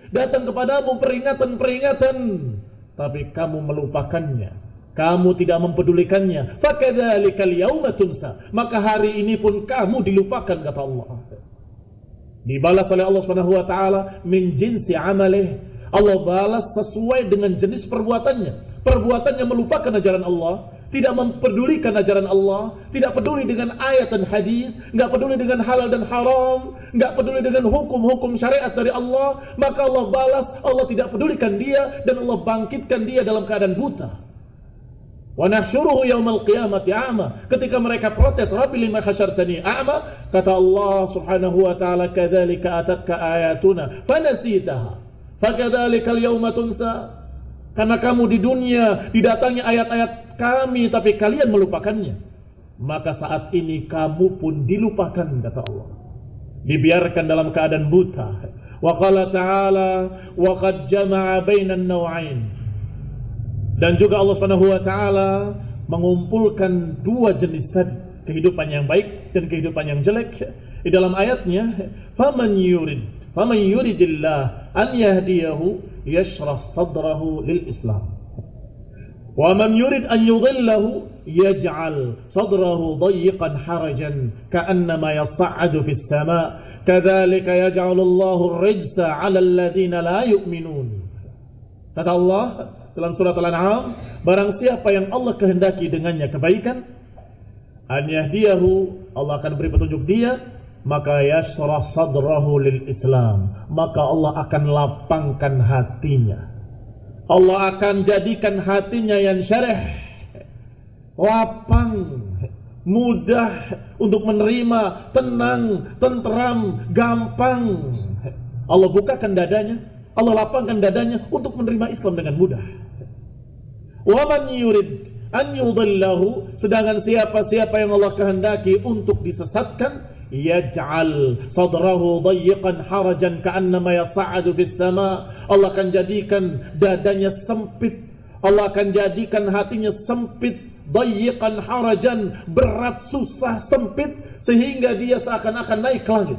Datang kepadamu peringatan-peringatan, tapi kamu melupakannya, kamu tidak mempedulikannya. Fakadzalikal yauma tunsa, maka hari ini pun kamu dilupakan, kata Allah. Dibalas oleh Allah Subhanahu wa taala min jinsi amalih. Allah balas sesuai dengan jenis perbuatannya. Perbuatannya melupakan ajaran Allah, tidak mempedulikan ajaran Allah, tidak peduli dengan ayat dan hadis, enggak peduli dengan halal dan haram, enggak peduli dengan hukum-hukum syariat dari Allah, maka Allah balas, Allah tidak pedulikan dia, dan Allah bangkitkan dia dalam keadaan buta. Wa nahsyuruhu yaumal qiyamati a'ma. Ketika mereka protes, Rabbi lima hasyartani a'ma, kata Allah Subhanahu wa taala, kadzalika atatka ayatuna fanasitaha fakadzalikal yauma tunsa. Karena kamu di dunia didatangi ayat-ayat kami, tapi kalian melupakannya, maka saat ini kamu pun dilupakan, kata Allah. Dibiarkan dalam keadaan buta. Wa qala ta'ala wa qad jama'a bainan naw'ain. Dan juga Allah Subhanahu wa taala mengumpulkan dua jenis tadi, kehidupan yang baik dan kehidupan yang jelek. Di dalam ayatnya, faman yuridillah an yahdiyahu yashrah sadrahu lil Islam. Wa man yurid an yudhillahu yaj'al sadrahu dayyqan harajan ka'annama yas'adu fis sama' kadzalika yaj'alu Allahu ar-rijsa 'ala alladhina la yu'minun. Kata Allah dalam surat Al-An'am, barang siapa yang Allah kehendaki dengannya kebaikan, an yahdiyahu, Allah akan beri petunjuk dia, maka yashrah sadrahu lil Islam, maka Allah akan lapangkan hatinya. Allah akan jadikan hatinya yang syarah, lapang, mudah untuk menerima, tenang, tentram, gampang. Allah bukakan dadanya, Allah lapangkan dadanya untuk menerima Islam dengan mudah. Wa man yurid an yudhillahu, sedangkan siapa-siapa yang Allah kehendaki untuk disesatkan, yaj'al sadrahu dayyqan harajan ka'annama yas'adu fis sama', Allah akan jadikan dadanya sempit, Allah akan jadikan hatinya sempit, dayyqan harajan, berat, susah, sempit, sehingga dia seakan-akan naik ke langit.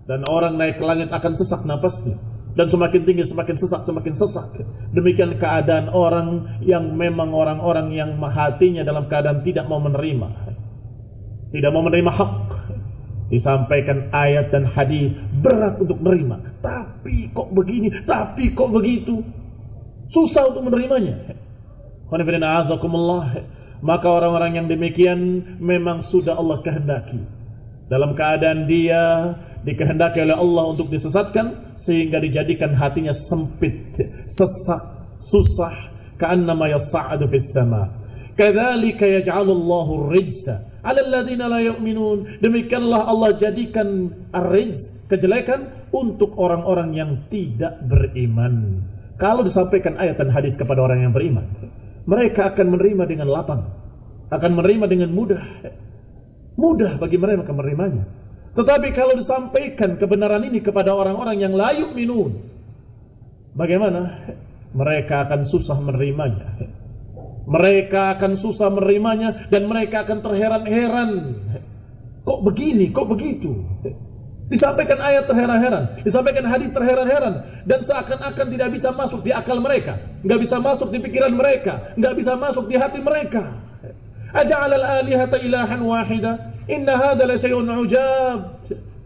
Dan orang naik ke langit akan sesak napasnya, dan semakin tinggi semakin sesak, semakin sesak. Demikian keadaan orang yang memang orang-orang yang hatinya dalam keadaan tidak mau menerima, tidak mau menerima hak. Disampaikan ayat dan hadis, berat untuk menerima, tapi kok begini, tapi kok begitu, susah untuk menerimanya. Maka orang-orang yang demikian memang sudah Allah kehendaki, dalam keadaan dia dikehendaki oleh Allah untuk disesatkan, sehingga dijadikan hatinya sempit, sesak, susah, ka'annama yas'adu fis sama'. Kadzalika yaj'alu Allahu ar-rijsa 'ala alladziina la yu'minun. Demikianlah Allah jadikan ar-rijz, kejelekan, untuk orang-orang yang tidak beriman. Kalau disampaikan ayat dan hadis kepada orang yang beriman, mereka akan menerima dengan lapang, akan menerima dengan mudah. Mudah bagi mereka menerimanya. Tetapi kalau disampaikan kebenaran ini kepada orang-orang yang la yu'minun, bagaimana? Mereka akan susah menerimanya. Mereka akan susah menerimanya, dan mereka akan terheran-heran. Kok begini, kok begitu? Disampaikan ayat terheran-heran, disampaikan hadis terheran-heran, dan seakan-akan tidak bisa masuk di akal mereka, nggak bisa masuk di pikiran mereka, nggak bisa masuk di hati mereka. Aja'alal alihata ilahan wahida, inna hadza la syai'un ujab.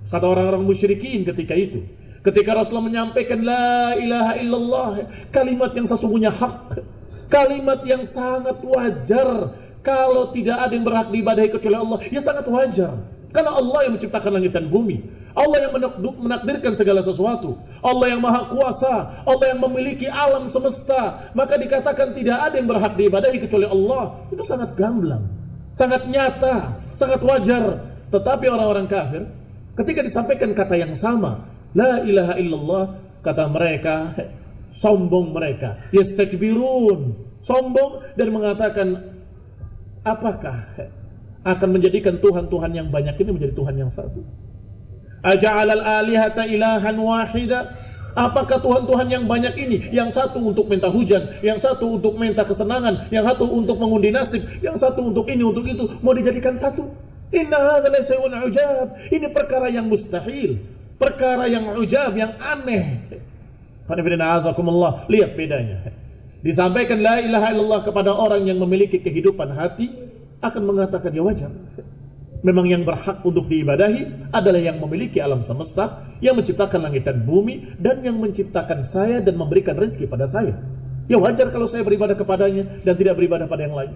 Kata orang-orang musyrikin ketika itu, ketika Rasulullah menyampaikan la ilaha illallah, kalimat yang sesungguhnya hak, kalimat yang sangat wajar. Kalau tidak ada yang berhak diibadahi kecuali Allah, ya sangat wajar. Karena Allah yang menciptakan langit dan bumi, Allah yang menakdirkan segala sesuatu, Allah yang maha kuasa, Allah yang memiliki alam semesta. Maka dikatakan tidak ada yang berhak diibadahi kecuali Allah, itu sangat gamblang, sangat nyata, sangat wajar. Tetapi orang-orang kafir, ketika disampaikan kata yang sama, la ilaha illallah, kata mereka, sombong mereka, yastakbirun, sombong, dan mengatakan, apakah akan menjadikan Tuhan-Tuhan yang banyak ini menjadi Tuhan yang satu? Aja'alal alihata ilahan wahida, apakah Tuhan-Tuhan yang banyak ini, yang satu untuk minta hujan, yang satu untuk minta kesenangan, yang satu untuk mengundi nasib, yang satu untuk ini, untuk itu, mau dijadikan satu? Inna hadza la syai'un ujab, ini perkara yang mustahil, perkara yang ujab, yang aneh. Lihat bedanya. Disampaikan la ilaha illallah kepada orang yang memiliki kehidupan hati, akan mengatakan ya wajar. Memang yang berhak untuk diibadahi adalah yang memiliki alam semesta, yang menciptakan langit dan bumi, dan yang menciptakan saya dan memberikan rezeki pada saya. Ya wajar kalau saya beribadah kepadanya dan tidak beribadah pada yang lain.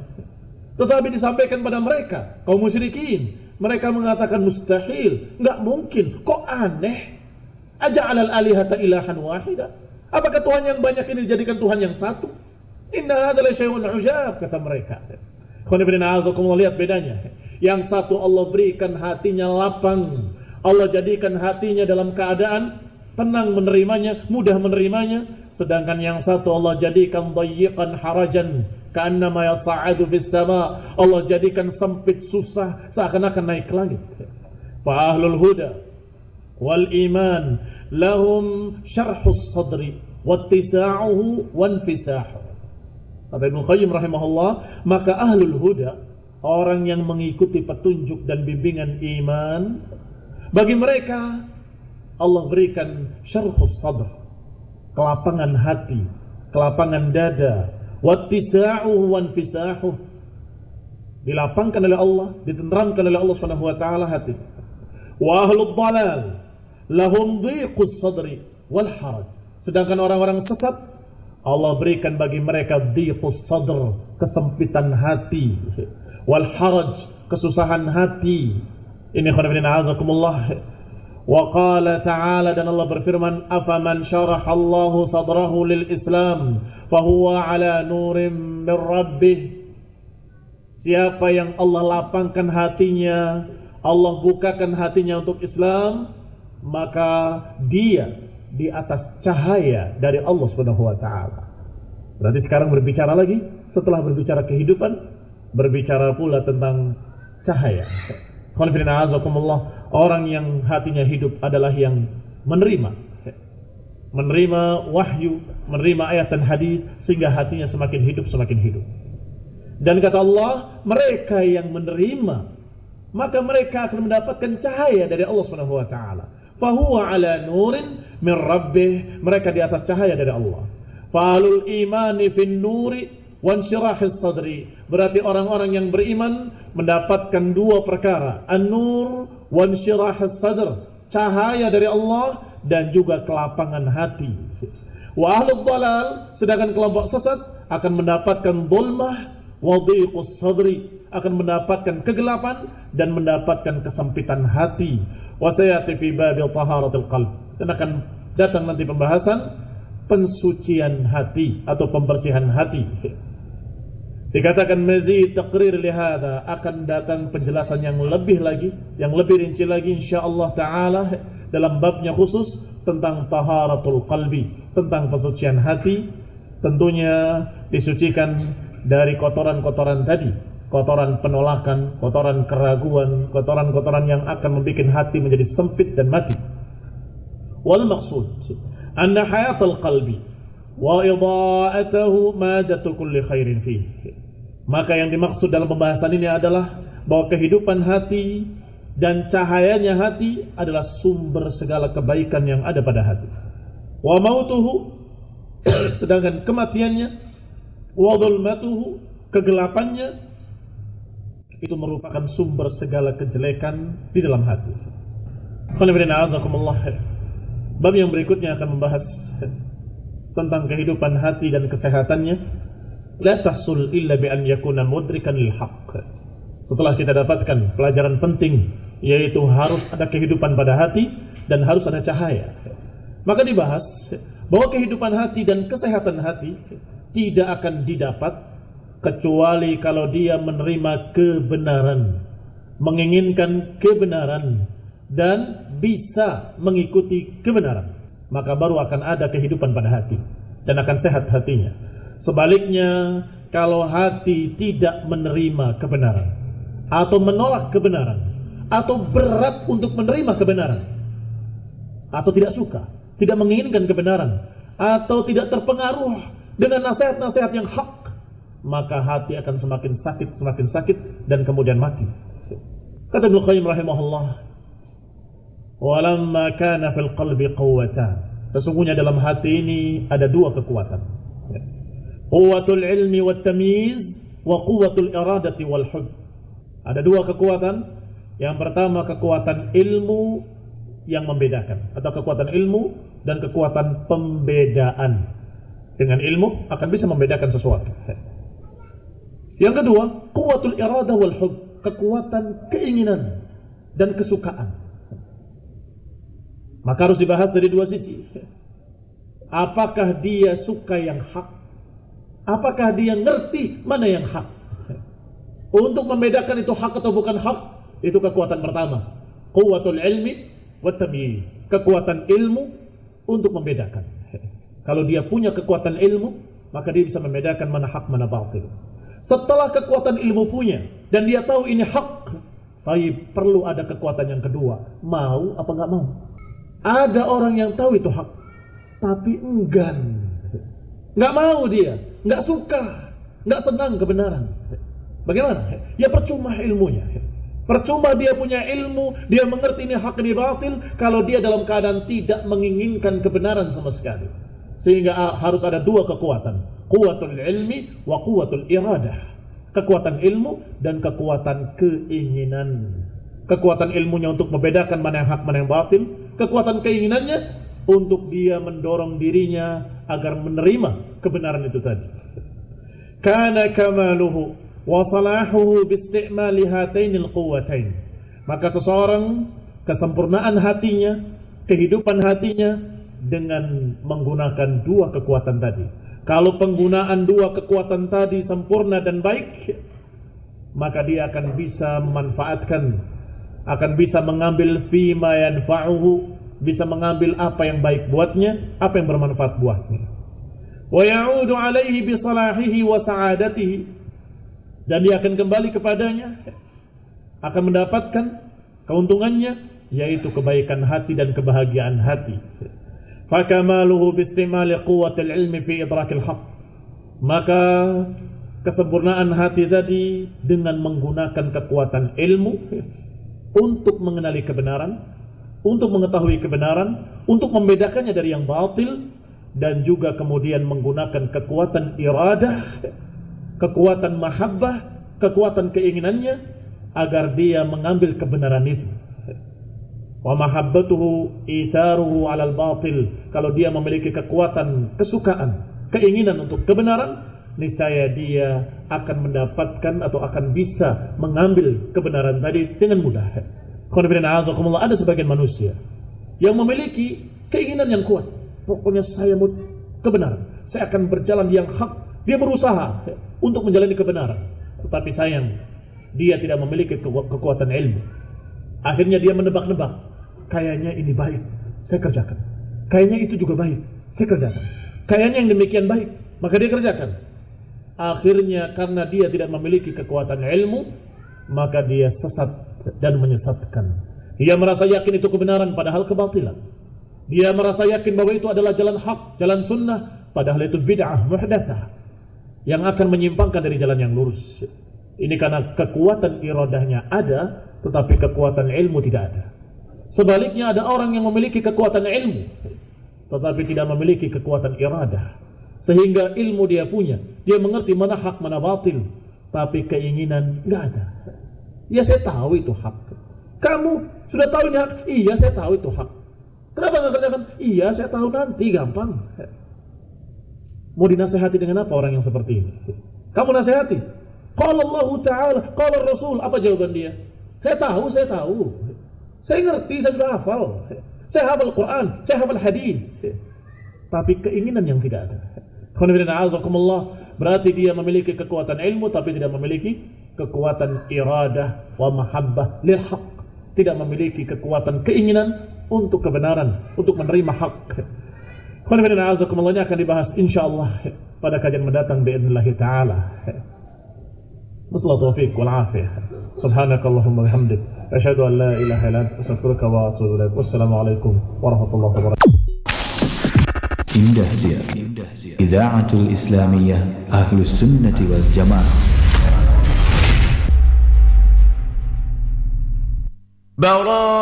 Tetapi disampaikan pada mereka, kaum musyrikin, mereka mengatakan mustahil, nggak mungkin, kok aneh. Aja'alal alihata ilahan wahida. Apakah Tuhan yang banyak ini dijadikan Tuhan yang satu? Inna hadzal syai'un ujab, kata mereka. Lihat bedanya. Yang satu Allah berikan hatinya lapang, Allah jadikan hatinya dalam keadaan tenang menerimanya, mudah menerimanya. Sedangkan yang satu Allah jadikan dayyiqan harajan, ka'annama yas'adu fis sama. Allah jadikan sempit, susah, seakan-akan naik ke langit. Fa ahlul huda wal iman lahum syarhus sadri wattisa'uhu wanfisahu. Kata Ibnu Qayyim rahimahullah, maka ahlul huda, orang yang mengikuti petunjuk dan bimbingan iman, bagi mereka Allah berikan syarhus sadr, kelapangan hati, kelapangan dada, wattisa'uhu wanfisahu, dilapangkan oleh Allah, ditenteramkan oleh Allah Subhanahu wa taala hati. Wa ahlud dhalal lahum dhiqus sadri wal haraj. Sedangkan orang-orang sesat, Allah berikan bagi mereka dhiqus sadr, kesempitan hati, wal haraj, kesusahan hati. Ini khonafidina azakumullah. Wa qala ta'ala, dan Allah berfirman, afaman syarahallahu sadrahu lil islam fahuwa ala nurim min rabbih. Siapa yang Allah lapangkan hatinya, Allah bukakan hatinya untuk Islam, maka dia di atas cahaya dari Allah Subhanahu wa taala. Berarti sekarang berbicara lagi, setelah berbicara kehidupan, berbicara pula tentang cahaya. Orang yang hatinya hidup adalah yang menerima wahyu, menerima ayat dan hadis, sehingga hatinya semakin hidup, semakin hidup. Dan kata Allah, mereka yang menerima, maka mereka akan mendapatkan cahaya dari Allah Subhanahu wa taala. Fahuwa ala nurin min rabbih, mereka di atas cahaya dari Allah. Fa'alul imani fin nuri wansyirahis sadri, berarti orang-orang yang beriman mendapatkan dua perkara, an-nur wansyirahis sadr, cahaya dari Allah dan juga kelapangan hati. Wa ahlud dhalal, sedangkan kelompok sesat akan mendapatkan dhulmah wa dhiqus sadri, akan mendapatkan kegelapan dan mendapatkan kesempitan hati. Wa sayati fi babil taharatil qalb, dan akan datang nanti pembahasan pensucian hati atau pembersihan hati. Dikatakan mazid taqrir lihada, akan datang penjelasan yang lebih lagi, yang lebih rinci lagi insyaallah taala dalam babnya khusus tentang taharatul qalbi, tentang pensucian hati. Tentunya disucikan dari kotoran-kotoran tadi, kotoran penolakan, kotoran keraguan, kotoran-kotoran yang akan membuat hati menjadi sempit dan mati. Wal maqsud anna hayatul qalbi wa idha'atuhu madatu kulli khairin fihi. Maka yang dimaksud dalam pembahasan ini adalah bahwa kehidupan hati dan cahayanya hati adalah sumber segala kebaikan yang ada pada hati. Wa mautuhu, sedangkan kematiannya, wa dhulmatuhu, kegelapannya, itu merupakan sumber segala kejelekan di dalam hati. Bab yang berikutnya akan membahas tentang kehidupan hati dan kesehatannya. La tahsul illa bi an yakuna mudrikan lil haqq. Setelah kita dapatkan pelajaran penting, yaitu harus ada kehidupan pada hati dan harus ada cahaya, maka dibahas bahwa kehidupan hati dan kesehatan hati tidak akan didapat kecuali kalau dia menerima kebenaran, menginginkan kebenaran, dan bisa mengikuti kebenaran. Maka baru akan ada kehidupan pada hati dan akan sehat hatinya. Sebaliknya, kalau hati tidak menerima kebenaran, atau menolak kebenaran, atau berat untuk menerima kebenaran, atau tidak suka, tidak menginginkan kebenaran, atau tidak terpengaruh dengan nasihat-nasihat yang hak, maka hati akan semakin sakit, dan kemudian mati. Kata Ibnu Qayyim rahimahullah, walamma kana fil qalbi quwwatan, Sesungguhnya dalam hati ini ada dua kekuatan. Quwwatul ilmi wat tamyiz wa quwwatul iradati wal hub. Ada dua kekuatan. Yang pertama kekuatan ilmu yang membedakan, atau kekuatan ilmu dan kekuatan pembedaan. Dengan ilmu akan bisa membedakan sesuatu. Yang kedua, quwwatul iradah wal hub, kekuatan keinginan dan kesukaan. Maka harus dibahas dari dua sisi. Apakah dia suka yang hak? Apakah dia ngerti mana yang hak? Untuk membedakan itu hak atau bukan hak, itu kekuatan pertama. Quwwatul ilmi wat tamyiz, kekuatan ilmu untuk membedakan. Kalau dia punya kekuatan ilmu, maka dia bisa membedakan mana hak mana batil. Setelah kekuatan ilmu punya dan dia tahu ini hak, tapi perlu ada kekuatan yang kedua, mau apa nggak mau. Ada orang yang tahu itu hak, tapi enggan, nggak mau dia, nggak suka, nggak senang kebenaran. Bagaimana? Ya percuma ilmunya. Percuma dia punya ilmu, dia mengerti ini hak ini batil, kalau dia dalam keadaan tidak menginginkan kebenaran sama sekali. Sehingga harus ada dua kekuatan, quwwatul ilmi wa quwwatul iradah. Kekuatan ilmu dan kekuatan keinginan. Kekuatan ilmunya untuk membedakan mana yang hak mana yang batil, kekuatan keinginannya untuk dia mendorong dirinya agar menerima kebenaran itu tadi. Kana kamaluhu wa salahuhu biistimali hatainil quwwatain. Maka seseorang kesempurnaan hatinya, kehidupan hatinya dengan menggunakan dua kekuatan tadi. Kalau penggunaan dua kekuatan tadi sempurna dan baik, maka dia akan bisa memanfaatkan, akan bisa mengambil fima yanfa'uhu, bisa mengambil apa yang baik buatnya, apa yang bermanfaat buatnya. Wa ya'udu 'alaihi bi salahihi wa sa'adatihi, dan dia akan kembali kepadanya, akan mendapatkan keuntungannya, yaitu kebaikan hati dan kebahagiaan hati. Fakamaluhu bistimali quwwatil ilmi fi idrakil haqq, maka kesempurnaan hati tadi dengan menggunakan kekuatan ilmu untuk mengenali kebenaran, untuk mengetahui kebenaran, untuk membedakannya dari yang batil, dan juga kemudian menggunakan kekuatan iradah, kekuatan mahabbah, kekuatan keinginannya agar dia mengambil kebenaran itu. Wa mahabbatuhu itharuhu 'alal batil, kalau dia memiliki kekuatan kesukaan, keinginan untuk kebenaran, niscaya dia akan mendapatkan atau akan bisa mengambil kebenaran tadi dengan mudah. Ada sebagian manusia yang memiliki keinginan yang kuat, pokoknya saya mau kebenaran, saya akan berjalan yang hak, dia berusaha untuk menjalani kebenaran, tetapi sayang dia tidak memiliki kekuatan ilmu. Akhirnya dia menebak-nebak, kayaknya ini baik, saya kerjakan, kayaknya itu juga baik, saya kerjakan, kayaknya yang demikian baik, maka dia kerjakan. Akhirnya karena dia tidak memiliki kekuatan ilmu, maka dia sesat dan menyesatkan. Dia merasa yakin itu kebenaran padahal kebatilan. Dia merasa yakin bahwa itu adalah jalan hak, jalan sunnah, padahal itu bid'ah muhdatsah yang akan menyimpangkan dari jalan yang lurus. Ini karena kekuatan iradahnya ada, tetapi kekuatan ilmu tidak ada. Sebaliknya ada orang yang memiliki kekuatan ilmu, tetapi tidak memiliki kekuatan iradah. Sehingga ilmu dia punya, dia mengerti mana hak mana batil, tapi keinginan nggak ada. Ya saya tahu itu hak. Kamu sudah tahu ini hak? Iya saya tahu itu hak. Kenapa nggak kerjakan? Iya saya tahu, nanti gampang. Mau dinasehati dengan apa orang yang seperti ini? Kamu nasihati. Qala Allah Ta'ala, qala Rasul, apa jawaban dia? Saya tahu, saya tahu. Saya ngerti, saya sudah hafal. Saya hafal Quran, saya hafal hadis. Tapi keinginan yang tidak ada. Berarti dia memiliki kekuatan ilmu tapi tidak memiliki kekuatan iradah wa mahabbah lil haq, tidak memiliki kekuatan keinginan untuk kebenaran, untuk menerima hak. Ini akan dibahas insyaallah pada kajian mendatang biidznillah taala. Wassalatu taufiq wal afiyah. Subhanakallahumma wa bihamdik, asyhadu an la ilaha illa anta, astaghfiruka wa atubu ilaik. Wassalamu alaikum warahmatullahi wabarakatuh. Indah Dia Idha'atul Islamiyah Ahlus Sunnati wal Jamaah. Bara'atun